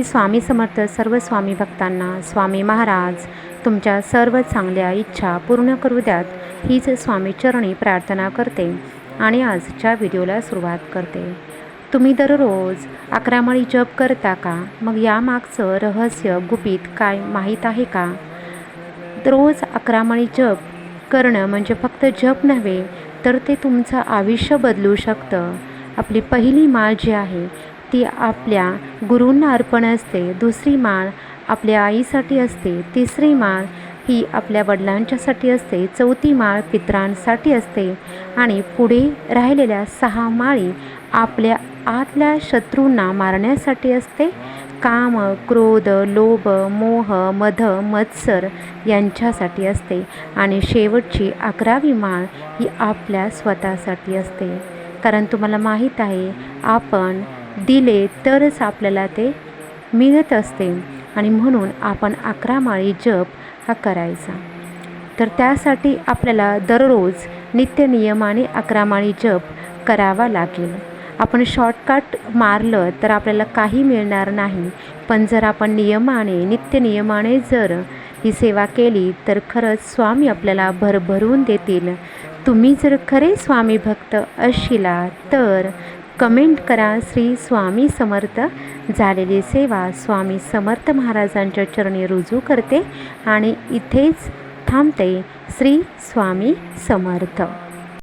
स्वामी समर्थ. सर्व स्वामी भक्तांना स्वामी महाराज तुमच्या सर्व चांगल्या इच्छा पूर्ण करू द्यात, हीच स्वामी चरणी प्रार्थना करते आणि आजच्या व्हिडिओला सुरुवात करते. तुम्ही दररोज 11 माळी जप करता का? मग यामागचं रहस्य गुपित काय माहीत आहे का? रोज 11 माळी जप करणं म्हणजे फक्त जप नव्हे, तर ते तुमचं आयुष्य बदलू शकतं. आपली पहिली माळ जी आहे ती आपल्या गुरूंना अर्पण असते, दुसरी माळ आपल्या आईसाठी असते, तिसरी माळ ही आपल्या वडिलांच्यासाठी असते, चौथी माळ पितरांसाठी असते आणि पुढे राहिलेल्या 6 माळी आपल्या आतल्या शत्रूंना मारण्यासाठी असते. काम, क्रोध, लोभ, मोह, मद, मत्सर यांच्यासाठी असते आणि शेवटची 11वी माळ ही आपल्या स्वतःसाठी असते. कारण तुम्हाला माहीत आहे, आपण दिले तरच आपल्याला ते मिळत असते आणि म्हणून आपण 11 माळी जप हा करायचा. तर त्यासाठी आपल्याला दररोज नित्यनियमाने 11 माळी जप करावा लागेल. आपण शॉर्टकट मारलं तर आपल्याला काही मिळणार नाही, पण जर आपण नित्यनियमाने जर ही सेवा केली तर खरंच स्वामी आपल्याला भरभरून देतील. तुम्ही जर खरे स्वामी भक्त असशिला तर कमेंट करा, श्री स्वामी समर्थ. झालेली सेवा स्वामी समर्थ महाराजांच्या चरणी रुजू करते आणि इथेच थांबते. श्री स्वामी समर्थ.